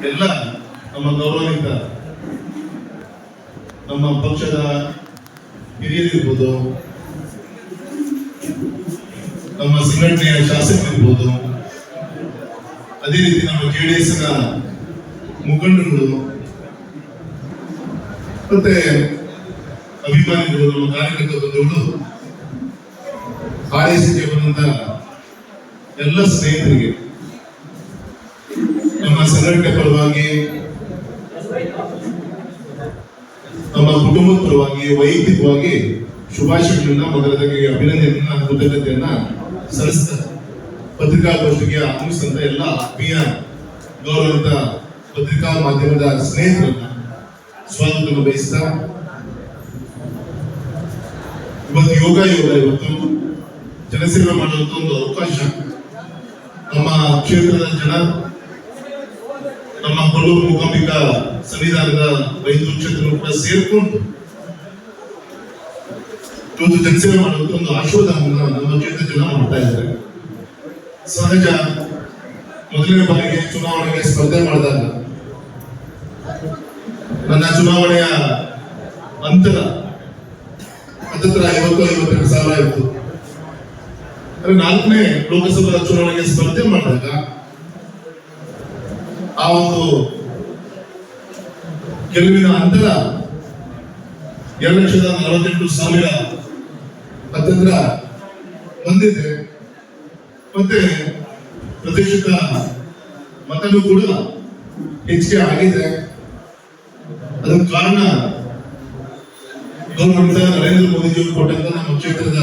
ಎಲ್ಲ ನಮ್ಮ ಗೌರವಾನ್ವಿತ ನಮ್ಮ ಪಕ್ಷದ ಹಿರಿಯರಿರ್ಬೋದು, ನಮ್ಮ ಸಂಘಟನೆಯ ಶಾಸಕರಿರ್ಬೋದು, ಅದೇ ರೀತಿ ನಮ್ಮ JDS-ನ ಮುಖಂಡರುಗಳು ಮತ್ತೆ ಅಭಿಮಾನಿಗಳು, ನಮ್ಮ ಕಾರ್ಯಕರ್ತ ಬಂಧುಗಳು, ಹಾರೈಸಿಕೆ ಬಂದಂತ ಎಲ್ಲ ಸ್ನೇಹಿತರಿಗೆ ನಮ್ಮ ಸಂಘಟನೆ ಪರವಾಗಿ, ನಮ್ಮ ಕುಟುಂಬದ ಪರವಾಗಿ, ವೈಯಕ್ತಿಕವಾಗಿ ಶುಭಾಶಯಗಳನ್ನ, ಮೊದಲದಾಗಿ ಅಭಿನಂದನೆಯನ್ನ, ಕೃತಜ್ಞತೆಯನ್ನ ಸಲ್ಲಿಸ್ತಾರೆ. ಪತ್ರಿಕಾಗೋಷ್ಠಿಗೆ ಆಗಮಿಸಿದಂತ ಎಲ್ಲ ಆತ್ಮೀಯ ಗೌರವಿತ ಪತ್ರಿಕಾ ಮಾಧ್ಯಮದ ಸ್ನೇಹಿತರನ್ನ ಸ್ವಾಗತವನ್ನು ಬಯಸ್ತಾ, ಇವತ್ತು ಜನಸೇವೆ ಮಾಡುವಂತ ಒಂದು ಅವಕಾಶ ನಮ್ಮ ಕ್ಷೇತ್ರದ ಜನ, ನಮ್ಮ ಕೊಲ್ಲೂರು ಮೂಕಾಂಬಿಕಾ ಸಂವಿಧಾನದ 5 ಕ್ಷೇತ್ರಗಳು ಕೂಡ ಸೇರ್ಕೊಂಡು ಇವತ್ತು ಜನಸೇವೆ ಮಾಡುವಂತ ಒಂದು ಆಶೀರ್ವಾದವನ್ನು ನಮ್ಮ ಕ್ಷೇತ್ರದ ಜನ ಮಾಡ್ತಾ ಇದ್ದಾರೆ. ಸಹಜ, ಮೊದಲನೇ ಬಾರಿಗೆ ಚುನಾವಣೆಗೆ ಸ್ಪರ್ಧೆ ಮಾಡಿದಾಗ ನನ್ನ ಚುನಾವಣೆಯ ಅಂತರ ಹತ್ತಿರ 52 ಸಾವಿರ ಇತ್ತು. 4ನೇ ಲೋಕಸಭಾ ಚುನಾವಣೆಗೆ ಸ್ಪರ್ಧೆ ಮಾಡಿದಾಗ ಆ ಒಂದು ಗೆಲುವಿನ ಅಂತರ 2,48,000 ಹತ್ತಿರ ಬಂದಿದೆ. ಮತ್ತೆ ಪ್ರತಿಶತ ಮತನೂ ಕೂಡ ಹೆಚ್ಚಿಗೆ ಆಗಿದೆ. ಅದಕ್ಕೆ ಕಾರಣ ಗೌರವಾನ್ವಿತ ನರೇಂದ್ರ ಮೋದಿಜಿಯವರು ಕೊಟ್ಟಂತ ನಮ್ಮ ಕ್ಷೇತ್ರದ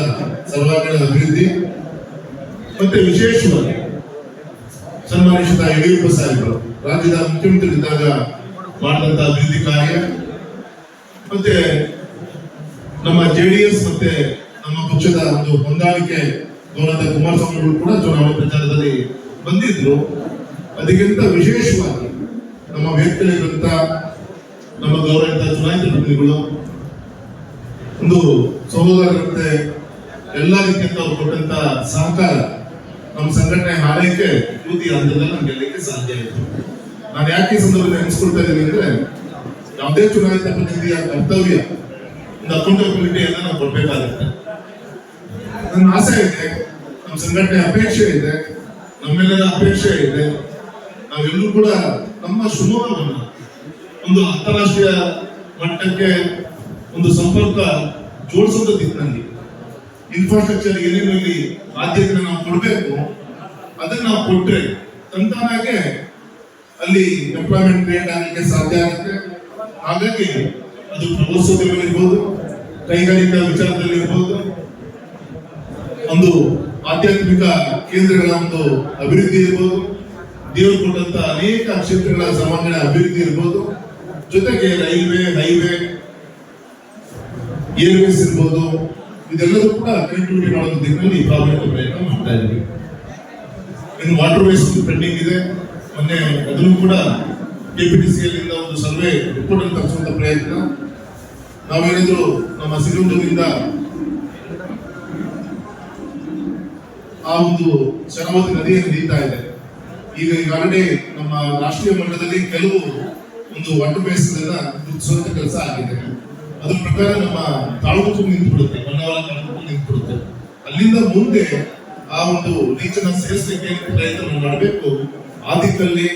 ಸರ್ವಾಂಗೀಣ ಅಭಿವೃದ್ಧಿ, ಮತ್ತೆ ವಿಶೇಷವಾಗಿ ಸನ್ಮಾನಿಸಿದ ಯಡಿಯೂರಪ್ಪ ಸಾಹೇಬರು ರಾಜ್ಯದ ಮುಖ್ಯಮಂತ್ರಿಗಳಿದ್ದಾಗ ಮಾಡಿದಂತ ಅಭಿವೃದ್ಧಿ ಕಾರ್ಯ, ಮತ್ತೆ ನಮ್ಮ JDS ಮತ್ತೆ ನಮ್ಮ ಪಕ್ಷದ ಒಂದು ಹೊಂದಾಣಿಕೆ ಗೌರವ ಕುಮಾರಸ್ವಾಮಿಗಳು ಕೂಡ ಚುನಾವಣಾ ಪ್ರಚಾರದಲ್ಲಿ ಬಂದಿದ್ರು. ಅದಕ್ಕಿಂತ ವಿಶೇಷವಾಗಿ ನಮ್ಮ ವ್ಯಕ್ತಿಗಳಿರುವಂತ ನಮ್ಮ ಗೌರವಿತ ಚುನಾಯಿತ ಪ್ರತಿನಿಧಿಗಳು ಒಂದು ಸಹೋದರರಂತೆ ಎಲ್ಲ ರೀತಿಯಿಂದ ಅವರು ಕೊಟ್ಟಂತ ಸಹಕಾರ ನಮ್ಮ ಸಂಘಟನೆ ಹಾರೈಕೆ ಕೃತಿ ಹಂತದಲ್ಲಿ ನಮ್ಗೆ ಗೆಲ್ಲಕ್ಕೆ ಸಾಧ್ಯ ಆಯಿತು. ನಾನು ಯಾಕೆ ಈ ಸಂದರ್ಭದಲ್ಲಿ ನೆನೆಸ್ಕೊಳ್ತಾ ಇದ್ದೀನಿ ಅಂದ್ರೆ, ಯಾವುದೇ ಚುನಾಯಿತ ಪ್ರತಿನಿಧಿಯ ಕರ್ತವ್ಯ ಒಂದು ಅಕೌಂಟಬಿಲಿಟಿಯನ್ನ ನಾವು ಕೊಡ್ಬೇಕಾಗುತ್ತೆ. ನನ್ನ ಆಸೆ ಇದೆ, ನಮ್ಮ ಸಂಘಟನೆ ಅಪೇಕ್ಷೆ ಇದೆ, ನಮ್ಮೆಲ್ಲರ ಅಪೇಕ್ಷೆ ಇದೆ, ನಾವೆಲ್ಲರೂ ಕೂಡ ನಮ್ಮ ಶಿವಮೊಗ್ಗವನ್ನು ಒಂದು ಅಂತಾರಾಷ್ಟ್ರೀಯ ಮಟ್ಟಕ್ಕೆ ಒಂದು ಸಂಪರ್ಕ ಜೋಡಿಸೋದ ದಿಕ್ಕಿನಲ್ಲಿ ಇನ್ಫ್ರಾಸ್ಟ್ರಕ್ಚರ್ ಏನೇನು ಇಲ್ಲಿ ಆದ್ಯತೆಯನ್ನು ನಾವು ಕೊಡಬೇಕು, ಅದನ್ನ ನಾವು ಕೊಟ್ರೆ ತಂತಾನಾಗೆ ಅಲ್ಲಿ ಎಂಪ್ಲಾಯ್ಮೆಂಟ್ ಕ್ರಿಯೇಟ್ ಆಗಲಿಕ್ಕೆ ಸಾಧ್ಯ ಆಗುತ್ತೆ. ಹಾಗಾಗಿ ಅದು ಪ್ರವಾಸೋದ್ಯಮಗಳಿರ್ಬೋದು, ಕೈಗಾರಿಕಾ ವಿಚಾರದಲ್ಲಿ ಇರ್ಬೋದು, ಒಂದು ಆಧ್ಯಾತ್ಮಿಕ ಕೇಂದ್ರಗಳ ಒಂದು ಅಭಿವೃದ್ಧಿ ಇರ್ಬೋದು, ದೇವರು ಕೊಟ್ಟಂತ ಅನೇಕ ಕ್ಷೇತ್ರಗಳ ಸರ್ವಾಂಗೀಣ ಅಭಿವೃದ್ಧಿ ಇರ್ಬೋದು, ಜೊತೆಗೆ ರೈಲ್ವೆ, ಹೈವೇ, ಏರ್ವೇಸ್ ಇರ್ಬೋದು, ಇದೆಲ್ಲದೂ ಕೂಡ ಕನೆಕ್ಟಿವಿಟಿ ಮಾಡೋ ದಿಕ್ಕಿನಲ್ಲಿ ಪ್ರಾಮಾಣಿಕ ಪ್ರಯತ್ನ ಮಾಡ್ತಾ ಇದ್ದೀವಿ. ಇನ್ನು ವಾಟರ್ ವೇಸ್ ಪೆಂಡಿಂಗ್ ಇದೆ. ಮೊನ್ನೆ ಅದನ್ನು ಕೂಡ KPTCL ಒಂದು ಸರ್ವೆ ರಿಪೋರ್ಟ್ ಅನ್ನು ತರಿಸುವಂತ ಪ್ರಯತ್ನ. ನಾವೇನಿದ್ರು ನಮ್ಮ ಸಿರುಂದೂರಿನಿಂದ ಆ ಒಂದು ಶರಾವತಿ ನದಿಯನ್ನು ಹರಿತಾ ಇದೆ. ಈಗ ಆಲ್ರೆಡಿ ನಮ್ಮ ರಾಷ್ಟ್ರೀಯ ಮಟ್ಟದಲ್ಲಿ ಕೆಲವು ಒಂದು ವಾಟರ್ ಬೇಸ್ ಗುರುತಿಸುವಂತ ಕೆಲಸ ಆಗಿದೆ. ಅದ್ರ ಪ್ರಕಾರ ನಮ್ಮ ತಾಲೂಕು ನಿಂತುಬಿಡುತ್ತೆ, ಹೊನ್ನಾವರ ತಾಲೂಕು ನಿಂತುಬಿಡುತ್ತೆ. ಅಲ್ಲಿಂದ ಮುಂದೆ ಆ ಒಂದು ರೀಚನ್ನ ಸೇರಿಸಲಿಕ್ಕೆ ಪ್ರಯತ್ನ ಮಾಡಬೇಕು. ಆ ದಿಕ್ಕಲ್ಲಿ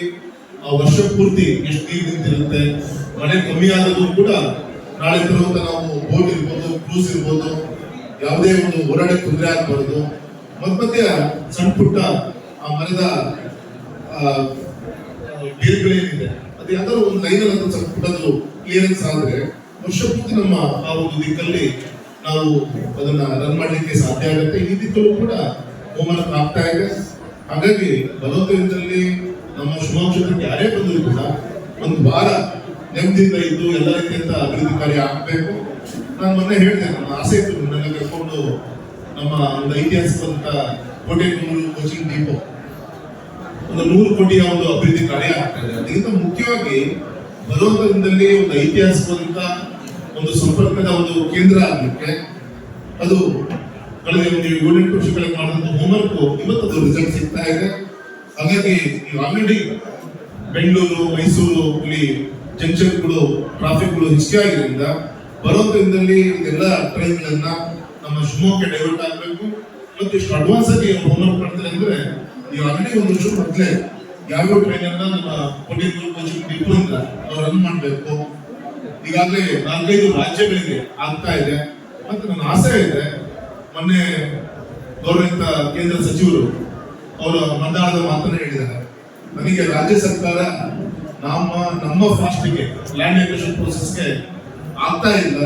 ಆ ವರ್ಷ ಪೂರ್ತಿ ಎಷ್ಟು ನೀರು ನಿಂತಿರುತ್ತೆ, ಮಳೆ ಕಮ್ಮಿ ಆದರೂ ಕೂಡ ನಾಳೆ ತರುವಂತ ನಾವು ಬೋಟ್ ಇರ್ಬೋದು, ಕ್ರೂಸ್ ಇರ್ಬೋದು, ಯಾವುದೇ ಒಂದು ಹೋರಾಟ ತೊಂದರೆ ಆಗಬಾರದು. ಮಧ್ಯ ಸಣ್ಣ ಪುಟ್ಟ ಆ ಮರದ ಬೇರ್ಗಳೇನಿದೆ ಅದು ಯಾವ್ದಾದ್ರು ಒಂದು ಲೈನಲ್ಲಿ ಅಂತ ಸಣ್ಣ ಪುಟ್ಟದ್ದು ಕ್ಲಿಯರೆನ್ಸ್ ಆದ್ರೆ ವರ್ಷ ಪೂರ್ತಿ ನಮ್ಮ ಆ ಒಂದು ದಿಕ್ಕಲ್ಲಿ ನಾವು ಅದನ್ನ ರನ್ ಮಾಡ್ಲಿಕ್ಕೆ ಸಾಧ್ಯ ಆಗುತ್ತೆ. ಈ ದಿಕ್ಕಲ್ಲೂ ಕೂಡ ಹೋಮ್ವರ್ಕ್ ಆಗ್ತಾ ಇದೆ. ಹಾಗಾಗಿ ಬಲೋತ್ತರದಲ್ಲಿ ನಮ್ಮ ಶಿವಮೊಗ್ಗ ಕ್ಷೇತ್ರಕ್ಕೆ ಯಾರೇ ಬಂದರೂ ಕೂಡ ಒಂದು ವಾರ ನೆಮ್ಮದಿಯಿಂದ ಇದ್ದು ಎಲ್ಲ ರೀತಿಯಿಂದ ಅಭಿವೃದ್ಧಿ ಕಾರ್ಯ ಆಗಬೇಕು. ನಾನು ಮೊನ್ನೆ ಹೇಳಿದೆ, ನನ್ನ ಆಸೆ ಇತ್ತು ನನ್ನ ಕರ್ಕೊಂಡು ನಮ್ಮ ಒಂದು ಐತಿಹಾಸಿಕವಂತ ಕೋಟೆನೂರು ಕೋಚಿಂಗ್ ಡಿಪೋ ಒಂದು 100 ಕೋಟಿಯ ಒಂದು ಅಭಿವೃದ್ಧಿ ಕಾರ್ಯ ಆಗ್ತಾ ಇದೆ. ಅದಕ್ಕಿಂತ ಮುಖ್ಯವಾಗಿ ಬಲೋತ್ತರದಲ್ಲಿ ಒಂದು ಐತಿಹಾಸಿಕವಂತ ಒಂದು ಸಂಪರ್ಕದ ಒಂದು ಕೇಂದ್ರ ಆಗಲಿಕ್ಕೆ ಅದು ಕಳೆದ ಒಂದು 7-8 ವರ್ಷಗಳಲ್ಲಿ ಮಾಡಿದಂತ ಹೋಮ್ವರ್ಕ್ ಇವತ್ತು ರಿಸಲ್ಟ್ ಸಿಗ್ತಾ ಇದೆ. ಹಾಗಾಗಿ ಆಲ್ರೆಡಿ ಬೆಂಗಳೂರು ಮೈಸೂರು ಇಲ್ಲಿ ಜಂಕ್ಷನ್ಗಳು ಟ್ರಾಫಿಕ್ಗಳು ಹೆಚ್ಚಿಗೆ ಆಗಿದ್ದರಿಂದ ಬರೋ ದಿನದಲ್ಲಿ ಇದೆಲ್ಲ ಟ್ರೈನ್ಗಳನ್ನ ನಮ್ಮ ಶಿವಮೊಗ್ಗಕ್ಕೆ ಡೈವರ್ಟ್ ಆಗಬೇಕು. ಮತ್ತು ಇಷ್ಟು ಅಡ್ವಾನ್ಸ್ ಆಗಿ ಹೋಮ್ವರ್ಕ್ ಮಾಡ್ತಾರೆ ಅಂದ್ರೆ ಈಗ ಆಲ್ರೆಡಿ ಒಂದು ವರ್ಷ ಮೊದಲೇ ಯಾವ್ಯಾವ ಟ್ರೈನ್ ಅನ್ನ ನಮ್ಮ ಡಿಪೋಯಿಂದ ನಾವು ರನ್ ಮಾಡಬೇಕು. ಈಗಾಗಲೇ 4-5 ರಾಜ್ಯಗಳಿಗೆ ಆಗ್ತಾ ಇದೆ. ಮತ್ತೆ ನನ್ನ ಆಸೆ ಇದೆ, ಮೊನ್ನೆ ಗೌರವಿತ ಕೇಂದ್ರ ಸಚಿವರು ಅವರ ಮಂಡಳದ ಮಾತನ್ನ ಹೇಳಿದ್ದಾರೆ, ನನಗೆ ರಾಜ್ಯ ಸರ್ಕಾರ ನಮ್ಮ ಫಾಸ್ಟಿಗೆ ಲ್ಯಾಂಡ್ ಅಕ್ವಿಸಿಷನ್ ಪ್ರೋಸೆಸ್ಗೆ ಆಗ್ತಾ ಇಲ್ಲ,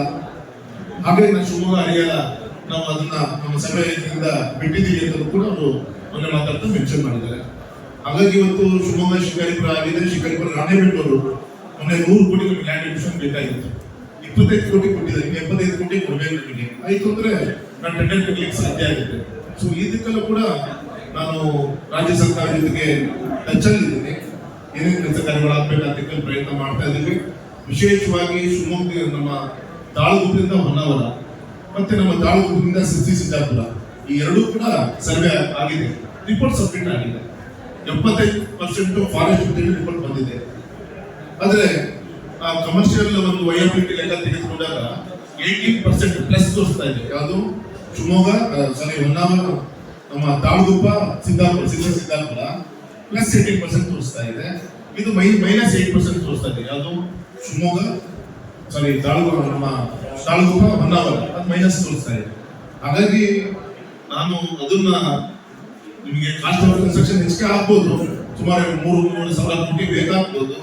ಹಾಗಾಗಿ ನಾನು ಶಿವಮೊಗ್ಗ ಹರಿಯಾಣ ನಾವು ಅದನ್ನ ನಮ್ಮ ಸಭೆಯಿಂದ ಬಿಟ್ಟಿದ್ದೀವಿ ಅಂತ ಕೂಡ ಅವರು ಮೊನ್ನೆ ಮಾತಾಡ್ತಾ ಮೆನ್ಷನ್ ಮಾಡಿದ್ದಾರೆ. ಹಾಗಾಗಿ ಇವತ್ತು ಶಿವಮೊಗ್ಗ ಶಿಕಾರಿಪುರ ಆಗಿದೆ, ಶಿಕಾರಿಪುರ ರಾಣೆಬೆನ್ನೂರು ಮೊನ್ನೆ 100 ಕೋಟಿ ನಮಗೆ ಲ್ಯಾಂಡ್ ಅಕ್ವಿಸಿಷನ್ ಬೇಕಾಗಿತ್ತು, 25 ಕೋಟಿ ಕೊಟ್ಟಿದ್ದಾರೆ, ಇನ್ನು 75 ಕೋಟಿ ಕೊಡಬೇಕು ನಮಗೆ. ಆಯ್ತು ಅಂದ್ರೆ ನಾನು ಟೆಂಡರ್ ಕಟ್ಟಲಿಕ್ಕೆ ಸಾಧ್ಯ ಆಗುತ್ತೆ. ಸೊ ಇದಕ್ಕೆಲ್ಲ ಕೂಡ ನಾನು ರಾಜ್ಯ ಸರ್ಕಾರ ಜೊತೆಗೆ ಟಚ್ ಅಲ್ಲಿ ಇದ್ದೀನಿ, ಏನೇನು ಕೆಲಸ ಕಾರ್ಯಗಳಾಗಬೇಕಾದ ಪ್ರಯತ್ನ ಮಾಡ್ತಾ ಇದ್ದೀವಿ. ವಿಶೇಷವಾಗಿ ಶಿವಮೊಗ್ಗ ನಮ್ಮ ತಾಳಗುಪ್ಪದಿಂದ ಹೊನ್ನಾವರ ಮತ್ತೆ ನಮ್ಮ ತಾಳಗುಪ್ಪದಿಂದ ಸಿದ್ದಾಪುರ ಈ ಎರಡೂ ಕೂಡ ಸರ್ವೆ ಆಗಿದೆ, ರಿಪೋರ್ಟ್ ಸಬ್ಮಿಟ್ ಆಗಿದೆ. 75% ಫಾರೆಸ್ಟ್ ರಿಪೋರ್ಟ್ ಬಂದಿದೆ. ಆದ್ರೆ ಕಮರ್ಷಿಯಲ್ ಒಂದು ವೈಯಬಿಲಿಟಿ ಲೆಕ್ಕ ತೆಗೆದುಕೊಂಡಾಗ 18% ಪ್ಲಸ್ ತೋರಿಸ್ತಾ ಇದೆ. ಯಾವುದು ಶಿವಮೊಗ್ಗ ಹೊನ್ನಾವರ ನಮ್ಮ ತಾಳಗುಪ್ಪ ಸಿದ್ದಾಪುರ ಪ್ಲಸ್ 18% ತೋರಿಸ್ತಾ ಇದೆ. ಇದು -8% ತೋರಿಸ್ತಾ ಇದೆ. ಯಾವುದು ಶಿವಮೊಗ್ಗ ನಮ್ಮ ತಾಳಗುಪ್ಪ ಹೊನ್ನಾವರ ಅದು ಮೈನಸ್ ತೋರಿಸ್ತಾ ಇದೆ. ಹಾಗಾಗಿ ನಾನು ಅದನ್ನ ನಿಮಗೆ ಕಾಸ್ಟ್ ಆಫ್ ಕನ್ಸ್ಟ್ರಕ್ಷನ್ ಹೆಚ್ಚಿಗೆ ಆಗ್ಬೋದು, ಸುಮಾರು 3 ಸಾವಿರ ಕೋಟಿ ಬೇಕಾಗ್ಬೋದು.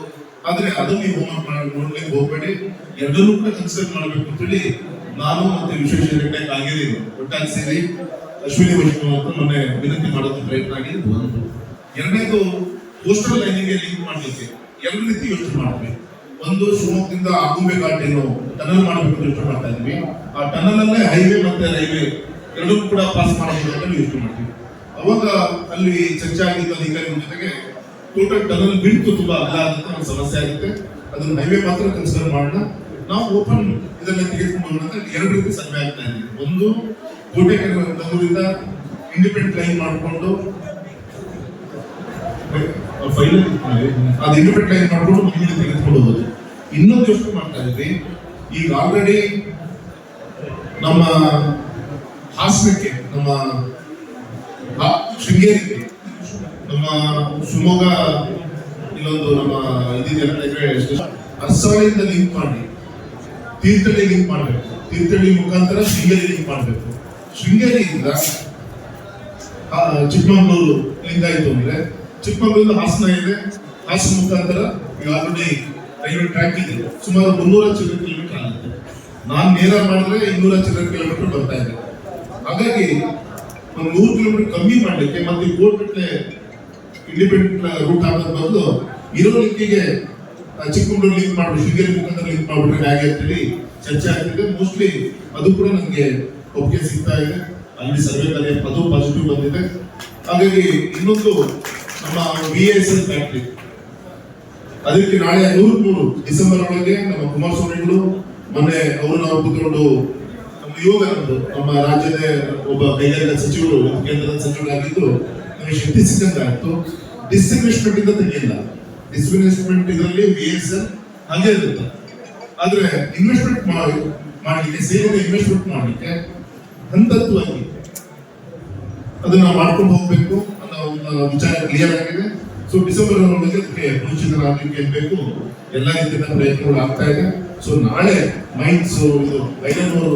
ಆದ್ರೆ ಅದು ನೀವು ಹೋಮ್ವರ್ಕ್ ನೋಡ್ಲಿಕ್ಕೆ ಹೋಗ್ಬೇಡಿ, ಎರಡನ್ನೂ ಕೂಡ ಕನ್ಸಿಡರ್ ಮಾಡಬೇಕು ಅಂತೇಳಿ ನಾನು ಮತ್ತೆ ವಿಶ್ವೇಶ್ವರಯ್ಯ ಆಗಿದ್ದೀನಿ ಒಟ್ಟಾಗಿ ಸೇರಿ ಅಶ್ವಿನಿ ವೈಷ್ಣವ್ ಅಂತ ಮೊನ್ನೆ ವಿನಂತಿ ಮಾಡೋದು ಪ್ರಯತ್ನ ಆಗಿದೆ. ಒಂದು ಎರಡನೇದು ಕೋಸ್ಟಲ್ ಲೈನಿಗೆ ಲಿಂಕ್ ಮಾಡಲಿಕ್ಕೆ ಎರಡು ರೀತಿ ಯೋಚನೆ ಮಾಡಬೇಕು. ಒಂದು ಶಿವಮೊಗ್ಗದಿಂದ ಆಗುಂಬೆ ಘಾಟ್ ಏನು ಟನಲ್ ಮಾಡಬೇಕು ಯೋಚನೆ ಮಾಡ್ತಾ ಇದ್ವಿ. ಆ ಟನಲ್ ಅಲ್ಲೇ ಹೈವೇ ಮತ್ತೆ ರೈಲ್ವೆ ಎರಡೂ ಕೂಡ ಪಾಸ್ ಮಾಡಬೇಕು ಅಂತ ಯೋಚನೆ ಮಾಡ್ತೀವಿ. ಅವಾಗ ಅಲ್ಲಿ ಚರ್ಚೆ ಆಗಿದ್ದ ಅಧಿಕಾರಿಗಳ ಜೊತೆಗೆ ಟೋಟಲ್ ಟನಲ್ ಬಿಟ್ಟು ತುಂಬಾ ಅಗಲ ಆಗುತ್ತೆ, ಒಂದು ಸಮಸ್ಯೆ ಆಗುತ್ತೆ, ಅದನ್ನ ಹೈವೇ ಮಾತ್ರ ಕನ್ಸಿಡರ್ ಮಾಡೋಣ. ನಾವು ಓಪನ್ ಇದನ್ನ ತೆಗೆದುಕೊಂಡು ಹೋಗೋಣ ಅಂತ ಎರಡು ರೀತಿ ಸರ್ವೆ ಆಗ್ತಾ ಇದೆ. ಒಂದು ಕೋಟೆಕೆರೆಯಿಂದ ಇಂಡಿಪೆಂಡೆಂಟ್ ಲೈನ್ ಮಾಡಿಕೊಂಡು ಅದು ಇಂಡಿಪೆಂಡೆಂಟ್ ಲೈನ್ ಮಾಡಿಕೊಂಡು ಮುಂದೆ ತೆಗೆದುಕೊಂಡು ಹೋಗೋದು. ಇನ್ನೊಂದು ಯೋಚನೆ ಮಾಡ್ತಾ ಇದ್ವಿ, ಈಗ ಆಲ್ರೆಡಿ ನಮ್ಮ ಹಾಸನಕ್ಕೆ, ನಮ್ಮ ಶೃಂಗೇರಿಗೆ, ನಮ್ಮ ಶಿವಮೊಗ್ಗ ಇಲ್ಲೊಂದು ನಮ್ಮ ಅರಸಾಳಿಯಿಂದ ಲಿಂಕ್ ಮಾಡಿ ತೀರ್ಥಹಳ್ಳಿ ಲಿಂಕ್ ಮಾಡಬೇಕು, ತೀರ್ಥಹಳ್ಳಿ ಮುಖಾಂತರ ಶೃಂಗೇರಿ ಲಿಂಕ್ ಮಾಡಬೇಕು, ಶೃಂಗೇರಿಯಿಂದ ಚಿಕ್ಕಮಗಳೂರು ಲಿಂಕ್ ಆಯ್ತು ಅಂದ್ರೆ ಚಿಕ್ಕಮಗಳೂರಿಂದ ಹಾಸನ ಇದೆ, ಹಾಸನ ಮುಖಾಂತರ ಈಗ ಆಲ್ರೆಡಿ ರೈಲ್ವೆ ಟ್ರ್ಯಾಕ್ ಇದೆ, ಸುಮಾರು 300 ಚಿಲ್ಲರೆ ಕಿಲೋಮೀಟರ್ ಆಗುತ್ತೆ. ನಾನು ನೇರ ಮಾಡಿದ್ರೆ 200 ಚಿಲ್ಲರೆ ಕಿಲೋಮೀಟರ್ ಬರ್ತಾ ಇದೆ. ಹಾಗಾಗಿ ಒಂದು 100 ಕಿಲೋಮೀಟರ್ ಕಮ್ಮಿ ಮಾಡಲಿಕ್ಕೆ ಮತ್ತೆ ಕೋರ್ಟ್ಗಟ್ಟಲೆ ಇಂಡಿಪೆಂಡೆಂಟ್ ರೂಟ್ ಆಗೋದ್ ಬದಲು ಇರೋ ಲಿಂಕಿಗೆ ಚಿಕ್ಕಮಗಳೂರು ಲಿಂಕ್ ಮಾಡ್ಬಿಟ್ಟು ಶೃಂಗೇರಿ ಮುಖಾಂತರ ಲಿಂಕ್ ಮಾಡ್ಬಿಟ್ರೆ ಹೇಗೆ ಅಂತೇಳಿ ಚರ್ಚೆ ಆಗ್ತಿದೆ. ಮೋಸ್ಟ್ಲಿ ಅದು ಕೂಡ ನನಗೆ ಒಪ್ಪಿಗೆ ಸಿಗ್ತಾ ಇದೆ. ಅಲ್ಲಿ ಸರ್ವೆ ಕಾರ್ಯ ಅದು ಪಾಸಿಟಿವ್ ಬಂದಿದೆ. ಹಾಗಾಗಿ ಇನ್ನೊಂದು ನಮ್ಮ VISL ಫ್ಯಾಕ್ಟ್ರಿ, ಅದಕ್ಕೆ ನಾಳೆ 103 ಡಿಸೆಂಬರ್ ಒಳಗೆ ನಮ್ಮ ಕುಮಾರಸ್ವಾಮಿಗಳು ಮೊನ್ನೆ ಅವರು ನಾವು ಕೂತ್ಕೊಂಡು ನಮ್ಮ ಯೋಗ ನಮ್ಮ ರಾಜ್ಯದ ಒಬ್ಬ ಕೈಗಾರಿಕಾ ಸಚಿವರು ಕೇಂದ್ರದ ಸಚಿವರಾಗಿದ್ದು ನಮಗೆ ಶಕ್ತಿ ಸಿಕ್ಕಂತ ಆಯ್ತು. ಡಿಸ್ಇನ್ವೆಸ್ಟ್ಮೆಂಟ್ ಇಂದ ತೆಗೆಯಿಲ್ಲ, ಡಿಸ್ಇನ್ವೆಸ್ಟ್ಮೆಂಟ್ ಇದರಲ್ಲಿ VISL ಹಾಗೆ ಇರುತ್ತೆ. ಆದ್ರೆ ಇನ್ವೆಸ್ಟ್ಮೆಂಟ್ ಮಾಡಲಿಕ್ಕೆ ಸೇರಿದ ಇನ್ವೆಸ್ಟ್ಮೆಂಟ್ ಮಾಡಲಿಕ್ಕೆ ಹಂತತ್ವವಾಗಿ ಅದನ್ನ ಮಾಡ್ಕೊಂಡು ಹೋಗ್ಬೇಕು ಅನ್ನೋ ವಿಚಾರ ಕ್ಲಿಯರ್ ಆಗಿದೆ. ಸೊ ಡಿಸೆಂಬರ್ ಒಳಗೆ ಮುಂಚಿತರಾಗಲಿಕ್ಕೆ ಬೇಕು, ಎಲ್ಲ ರೀತಿಯ ಪ್ರಯತ್ನಗಳು ಆಗ್ತಾ ಇದೆ. ಸೊ ನಾಳೆ ಮೈನ್ಸ್ ಇದು ಐನೂರು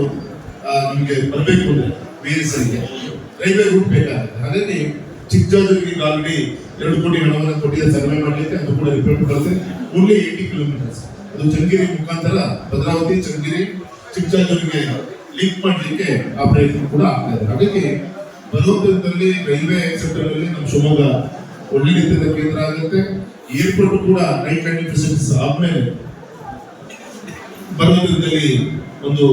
ನಮಗೆ ಬರಬೇಕು ಅಂದ್ರೆ VISLಗೆ ರೈಲ್ವೆ ರೂಟ್ ಬೇಕಾಗುತ್ತೆ. ಹಾಗಾಗಿ ಚಿಕ್ಕಜಾಜೂರಿಗೆ ಆಲ್ರೆಡಿ 2 ಕೋಟಿ ಹಣವನ್ನು ಕೊಟ್ಟಿದೆ ಸರ್ವೆ ಮಾಡಲಿಕ್ಕೆ, ಅದು ಕೂಡ ರಿಪೋರ್ಟ್ ಬರುತ್ತೆ. ಓನ್ಲಿ 80 ಕಿಲೋಮೀಟರ್ಸ್ ಅದು ಚನ್ನಗಿರಿ ಮುಖಾಂತರ ಭದ್ರಾವತಿ ಚನ್ನಗಿರಿ ಚಿಕ್ಕಜಾಜೂರಿಗೆ ಲಿಂಕ್ ಮಾಡಲಿಕ್ಕೆ ಆ ಪ್ರಯತ್ನ ಕೂಡ ಆಗ್ತಾ ಇದೆ. ಹಾಗಾಗಿ ಬರೋದ್ರಲ್ಲಿ ರೈಲ್ವೆ ಸೆಕ್ಟರ್ ಅಲ್ಲಿ ನಮ್ಮ ಶಿವಮೊಗ್ಗ ಒಳ್ಳೆ ರೀತಿಯ ಕೇಂದ್ರ ಆಗುತ್ತೆ. ಏರ್ಪೋರ್ಟ್ ಕೂಡ ನೈಟ್ ಲ್ಯಾಂಡಿಂಗ್ ಫೆಸಿಲಿಟೀಸ್ ಆದ್ಮೇಲೆ ಬರೋದ್ರಲ್ಲಿ ಒಂದು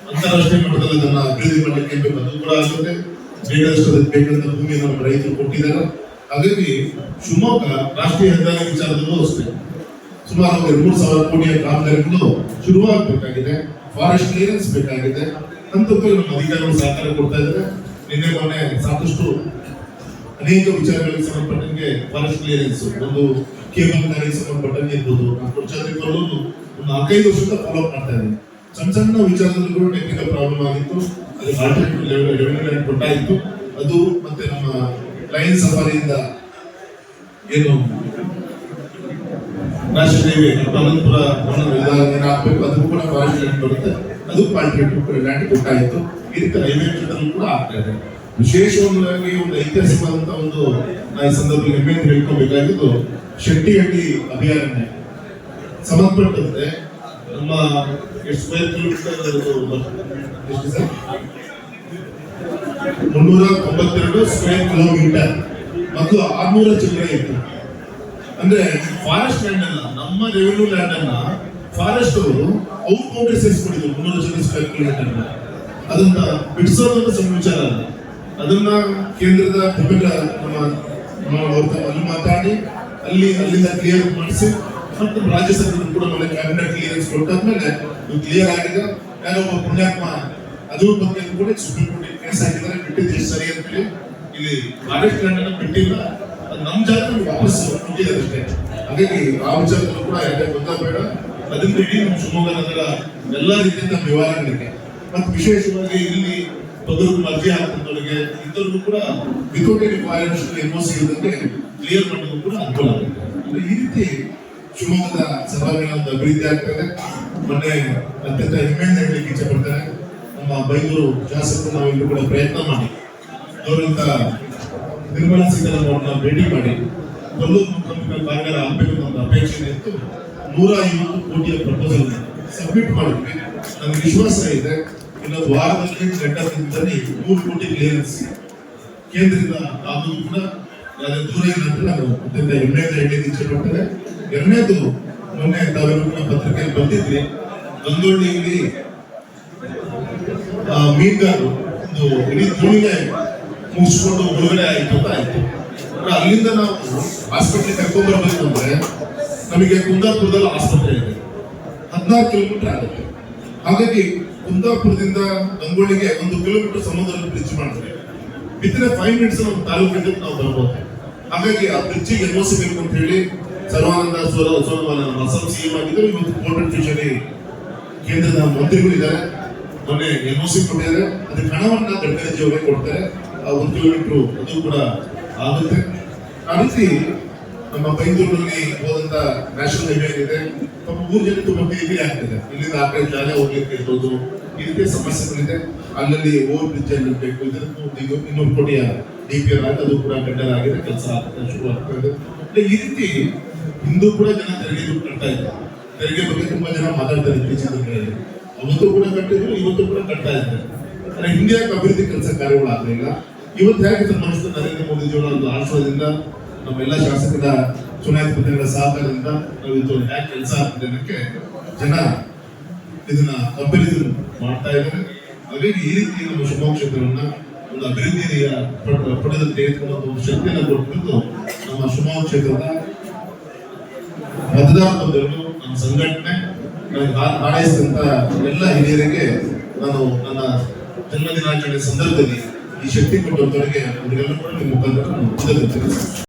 ಅಂತಾರಾಷ್ಟ್ರೀಯ ಮಟ್ಟದಲ್ಲಿ ಅದನ್ನ ಅಭಿವೃದ್ಧಿ ಮಾಡಲಿಕ್ಕೆ ಬೇಕು, ಅದು ಕೂಡ ಆಗುತ್ತೆ. ಬೇಕಾದಷ್ಟು ಬೇಕಾದಂತ ಭೂಮಿಯನ್ನು ನಮ್ಮ ರೈತರು ಕೊಟ್ಟಿದ್ದಾರೆ. ಹಾಗಾಗಿ ಶಿವಮೊಗ್ಗ ರಾಷ್ಟ್ರೀಯ ಹೆದ್ದಾರಿ ವಿಚಾರದಲ್ಲೂ ಅಷ್ಟೇ ಸುಮಾರು 3,000 ಕೋಟಿಯ ಕಾಮಗಾರಿಗಳು ಶುರುವಾಗಬೇಕಾಗಿದೆ. ಫಾರೆಸ್ಟ್ ಕ್ಲಿಯರೆನ್ಸ್ ಬೇಕಾಗಿದೆ. ಅಂತದ್ದು ನಮ್ಮ ಅಧಿಕಾರಿಗಳು ಸಹಕಾರ ಕೊಡ್ತಾ ಇದ್ದಾರೆ. ನಿನ್ನೆ ಮೊನ್ನೆ ಸಾಕಷ್ಟು ಅನೇಕ ವಿಚಾರಗಳಿಗೆ ಸಂಬಂಧಪಟ್ಟಂಗೆ ಫಾರೆಸ್ಟ್ ಕ್ಲಿಯರೆನ್ಸ್ ಒಂದು ಕೇಬಲ್ ಕಾರ್ಯಕ್ಕೆ ಸಂಬಂಧಪಟ್ಟಂಗೆ ಇರ್ಬೋದು. ಒಂದು 4-5 ವರ್ಷದಿಂದ ಫಾಲೋ ಅಪ್ ಮಾಡ್ತಾ ಇದ್ದೀನಿ. ಸಣ್ಣ ಸಣ್ಣ ವಿಚಾರದಲ್ಲಿ ಕೂಡ ಟೆಕ್ನಿಕಲ್ ಪ್ರಾಬ್ಲಮ್ ಆಗಿತ್ತು, ಅದು ಆಲ್ಟರ್ನೇಟಿವ್ ರೆವೆನ್ಯೂ ಕೊಟ್ಟಾಯಿತು. ಅದು ಮತ್ತೆ ನಮ್ಮ ಲೈನ್ ಸಫಾರಿಯಿಂದ ಏನು ನ್ಯಾಷನಲ್ ಹೈವೇ ಅನಂತಪುರ ಏನಾಗಬೇಕು ಅದಕ್ಕೂ ಕೂಡ ಫಾರೆಸ್ಟ್ ಲ್ಯಾಂಡ್ ಬರುತ್ತೆ, ಅದು ಆಲ್ಟರ್ನೇಟಿವ್ ಲ್ಯಾಂಡ್ ಕೊಟ್ಟಾಯಿತು. ಈ ರೀತಿ ಹೈವೇ ಕ್ಷೇತ್ರದಲ್ಲಿ ಕೂಡ ಆಗ್ತಾ ಇದೆ. ವಿಶೇಷವಾಗಿ ಒಂದು ಐತಿಹಾಸಿಕವಾದಂತಹ ಒಂದು ಈ ಸಂದರ್ಭದಲ್ಲಿ ಹೆಮ್ಮೆ ಹೇಳ್ಕೊಬೇಕಾಗಿದ್ದು ಶೆಟ್ಟಿಹಳ್ಳಿ ಅಭಯಾರಣ್ಯ ಸಂಬಂಧಪಟ್ಟಂತೆ ನಮ್ಮ ಎಷ್ಟು ಸ್ಕ್ವೇರ್ ಕಿಲೋಮೀಟರ್ ಎಷ್ಟು ಸರ್ 392 ಸ್ಕ್ವೇರ್ ಕಿಲೋಮೀಟರ್ ಮತ್ತು 600 ಚಿಲ್ಲರೆ ಇತ್ತು. ಅಂದ್ರೆ ಫಾರೆಸ್ಟ್ ಲ್ಯಾಂಡ್ ಅನ್ನ, ನಮ್ಮ ರೆವಿನ್ಯೂ ಲ್ಯಾಂಡ್ ಅನ್ನ ಫಾರೆಸ್ಟ್ ಅವರು ಔಟ್ ಬೌಂಡ್ರಿ ಸೇರಿಸ್ಕೊಂಡಿದ್ರು 300 ಚಿಲ್ಲರೆ ಸ್ಕ್ವೇರ್ ಕಿಲೋಮೀಟರ್. ಅದನ್ನ ಬಿಡಿಸೋದು ಸಣ್ಣ ವಿಚಾರ ಅಲ್ಲ. ಅದನ್ನ ಕೇಂದ್ರದ ವಿಭಿನ್ನ ಅಲ್ಲಿ ಮಾತಾಡಿ ಅಲ್ಲಿಂದ ಕ್ಲಿಯರ್ ಮಾಡಿಸಿ ಮತ್ತು ರಾಜ್ಯ ಸರ್ಕಾರ ಕೂಡ ಮೇಲೆ ಕ್ಯಾಬಿನೆಟ್ ಕ್ಲಿಯರೆನ್ಸ್ ಕೊಟ್ಟಾದ್ಮೇಲೆ ಇದು ಕ್ಲಿಯರ್ ಆಗಿದೆ. ಯಾರೋ ಒಬ್ಬ ಪುಣ್ಯಾತ್ಮ ಅದ್ರ ಬಗ್ಗೆ ಕೂಡ ಸುಪ್ರೀಂ ಕೋರ್ಟ್ ಕೇಸ್ ಹಾಕಿದ್ದಾರೆ, ಬಿಟ್ಟಿದ್ದು ಎಷ್ಟು ಸರಿ ಅಂತ ಹೇಳಿ. ಇಲ್ಲಿ ಫಾರೆಸ್ಟ್ ಲ್ಯಾಂಡ್ ಅನ್ನು ಬಿಟ್ಟಿಲ್ಲ, ಅದು ನಮ್ಮ ಜಾಗದಲ್ಲಿ ವಾಪಸ್ ಕೊಟ್ಟಿದ್ದಾರೆ ಅಷ್ಟೇ. ಹಾಗಾಗಿ ಆ ವಿಚಾರದಲ್ಲೂ ಕೂಡ ಯಾಕೆ ಗೊತ್ತಾಗಬೇಡ. ಅದರಿಂದ ಇಡೀ ನಮ್ಮ ಶಿವಮೊಗ್ಗ ನಗರ ಎಲ್ಲ ರೀತಿಯಿಂದ ವ್ಯವಹಾರಗಳಿಗೆ ಮತ್ತು ವಿಶೇಷವಾಗಿ ಇಲ್ಲಿ ಪದವಿಗೆ ಅರ್ಜಿ ಹಾಕಿದವರಿಗೆ ಇತರರು ಕೂಡ ವಿತೌಟ್ ಎನಿ ಫೈನಾನ್ಷಿಯಲ್ ಎನ್ಒಸಿ ಇಲ್ಲದೆ ಕ್ಲಿಯರ್ ಮಾಡೋದು ಕೂಡ ಅನುಕೂಲ ಆಗುತ್ತೆ. ಈ ರೀತಿ ಶಿವಮೊಗ್ಗದ ಸಭಾಂಗಣ ಒಂದು ಅಭಿವೃದ್ಧಿ ಆಗ್ತದೆ. ಮೊನ್ನೆ ಅತ್ಯಂತ ಹೆಮ್ಮೆಯಿಂದ ಹೇಳಲಿಕ್ಕೆ ಇಚ್ಛೆ ಪಡ್ತಾರೆ, ನಮ್ಮ ಬೈಂದೂರು ಶಾಸಕರು ನಾವಿಲ್ಲೂ ಕೂಡ ಪ್ರಯತ್ನ ಮಾಡಿ ಅವರಂತ ನಿರ್ಮಲಾ ಸೀತಾರಾಮನ್ ಅವ್ರನ್ನ ಭೇಟಿ ಮಾಡಿ ಕೊಲ್ಲೂರು ಮುಖ್ಯಮಂತ್ರಿ ಕಾಂಗ್ರೆಸ್ ಆಗಬೇಕು ಅಂತ ಅಪೇಕ್ಷೆ ಇತ್ತು. 150 ಕೋಟಿಯ ಪ್ರಪೋಸಲ್ ಸಬ್ಮಿಟ್ ಮಾಡಿದ್ವಿ. ನನಗೆ ವಿಶ್ವಾಸ ಇದೆ ಇನ್ನೊಂದು ವಾರದಲ್ಲಿ ಘಟ್ಟದಲ್ಲಿ 3 ಕೋಟಿ ಕ್ಲಿಯರೆನ್ಸ್ ಕೇಂದ್ರದಿಂದ ಆಗೋದು ಕೂಡ ಯಾವ್ದೇ ದೂರ ಇಲ್ಲ ಅಂತ ನಾನು ಅತ್ಯಂತ ಹೆಮ್ಮೆಯಿಂದ ಹೇಳಲಿಕ್ಕೆ ಇಚ್ಛೆ ಪಡ್ತೇನೆ. ಎರಡನೇದು, ಮೊನ್ನೆ ತಾವೆಲ್ಲರೂ ಕೂಡ ಪತ್ರಿಕೆಯಲ್ಲಿ ಬಂದಿದ್ರಿ, ಗಂಗೊಳ್ಳಿಯಲ್ಲಿ ಮೀನುಗಾರರು ಒಂದು ಇಡೀ ದೋಣಿಗೆ ಮುಗಿಸ್ಕೊಂಡು ಮುಳುಗಡೆ ಆಯ್ತು ಅಂತ ಆಯ್ತು. ಅಲ್ಲಿಂದ ನಾವು ಹಾಸ್ಪಿಟ್ಲಿಗೆ ಕರ್ಕೊಂಡ್ ಬರ್ಬೇಕು ಅಂದ್ರೆ ನಮಗೆ ಕುಂದಾಪುರದಲ್ಲಿ ಆಸ್ಪತ್ರೆ ಇದೆ, 16 ಕಿಲೋಮೀಟರ್ ಆಗುತ್ತೆ. ಹಾಗಾಗಿ ಕುಂದಾಪುರದಿಂದ ಗಂಗೊಳ್ಳಿಗೆ 1 ಕಿಲೋಮೀಟರ್ ಸಮುದ್ರದಲ್ಲಿ ಬ್ರಿಡ್ಜ್ ಮಾಡ್ತಾರೆ. ವಿತಿನ್ 5 ಮಿನಿಟ್ಸ್ ನಮ್ಮ ತಾಲೂಕಿಗೆ ನಾವು ಬರ್ಬೋದು. ಹಾಗಾಗಿ ಆ ಬ್ರಿಡ್ಜಿಗೆ ಎನ್ಒಸಿ ಬೇಕು ಅಂತ ಹೇಳಿ ಸರ್ವಾನಂದ ಸೋನೋವಾಲ್ ಅಸ್ಸಾಂ ಸಿಎಂ ಆಗಿದ್ದರು. ಇವತ್ತು ಪೋರ್ಟ್ ಅಂಡ್ ಫಿಶರಿ ಕೇಂದ್ರದ ಮಂತ್ರಿಗಳಿದ್ದಾರೆ, ಮೊನ್ನೆ ಎನ್ಒಸಿ ಕೊಟ್ಟಿದ್ದಾರೆ. ಅದಕ್ಕೆ ಹಣವನ್ನ ಗಡ್ಕರಿ ಅವರೇ ಕೊಡ್ತಾರೆ. ಆ 1 ಕಿಲೋಮೀಟರ್ ಅದು ಕೂಡ ಆಗುತ್ತೆ. ಆ ರೀತಿ ನಮ್ಮ ಬೈಂದೂರಿನಲ್ಲಿ ಹೋದಂತ ನ್ಯಾಷನಲ್ ಹೈವೇ ಇದೆ, ನಮ್ಮ 3 ಜನ ತುಂಬಾ ಬೇಗ ಆಗ್ತದೆ. ಇಲ್ಲಿಂದ ಆ ಕಡೆ ಜಾಗ ಹೋಗ್ಲಿಕ್ಕೆ ಇರ್ಬೋದು, ಈ ರೀತಿಯ ಸಮಸ್ಯೆಗಳಿದೆ. ಅಲ್ಲಲ್ಲಿ ಓವರ್ ಬ್ರಿಡ್ಜ್ ಅಲ್ಲಿ ಬೇಕು. ಇದಕ್ಕೂ 200 ಕೋಟಿಯ DPR ಆಗಿ ಅದು ಕೂಡ ಟೆಂಡರ್ ಆಗಿದೆ, ಕೆಲಸ ಶುರು ಆಗ್ತದೆ. ಈ ರೀತಿ ಹಿಂದೂ ಕೂಡ ಜನ ತೆರಿಗೆ ದುಡ್ಡು ಕಟ್ತಾ ಇದ್ದಾರೆ. ತೆರಿಗೆ ಬಗ್ಗೆ ತುಂಬಾ ಜನ ಮಾತಾಡ್ತಾರೆ ಇತ್ತೀಚಿನ ದಿನಗಳಲ್ಲಿ. ಅವತ್ತು ಕೂಡ ಕಟ್ಟಿದ್ರು, ಇವತ್ತು ಕೂಡ ಕಟ್ತಾ ಇದ್ದಾರೆ. ಆದ್ರೆ ಇಂಡಿಯಾ ಅಭಿವೃದ್ಧಿ ಕೆಲಸ ಕಾರ್ಯಗಳು ಆಗಲಿಲ್ಲ. ಇವತ್ತು ಹೇಗೆ ಸಂಬಂಧಿಸಿದ ನರೇಂದ್ರ ಮೋದಿಜಿಯವರ ಒಂದು ಆಶ್ರಯದಿಂದ ನಮ್ಮೆಲ್ಲ ಶಾಸಕರ ಚುನಾಯಿತ ಪ್ರತಿನಿಧಿಗಳ ಸಹಕಾರದಿಂದ ನಾವು ಇದು ಹೇಗೆ ಕೆಲಸ ಆಗ್ತದೆ ಅನ್ನೋಕ್ಕೆ ಜನ ಇದನ್ನ ಕಂಪಾರಿಸನ್ ಮಾಡ್ತಾ ಇದ್ದಾರೆ. ಹಾಗಾಗಿ ಈ ರೀತಿ ನಮ್ಮ ಶಿವಮೊಗ್ಗ ಕ್ಷೇತ್ರವನ್ನ ಒಂದು ಅಭಿವೃದ್ಧಿಯ ಪಡೆದ ತೆಗೆದುಕೊಳ್ಳುವ ಒಂದು ಶಕ್ತಿಯನ್ನು ಕೊಟ್ಟು ನಮ್ಮ ಶಿವಮೊಗ್ಗ ಕ್ಷೇತ್ರದ ಮತದಾರ ಬಂಧುಗಳು, ನಮ್ಮ ಸಂಘಟನೆ, ಹಾರೈಸಿದಂತ ಎಲ್ಲ ಹಿರಿಯರಿಗೆ ನಾನು ನನ್ನ ಜನ್ಮದಿನಾಚರಣೆ ಸಂದರ್ಭದಲ್ಲಿ ಈ ಶಕ್ತಿ ಕೊಟ್ಟವರಿಗೆ ಅವರಿಗೆಲ್ಲ ಕೂಡ ನಿಮ್ಮ ಮುಖಾಂತರ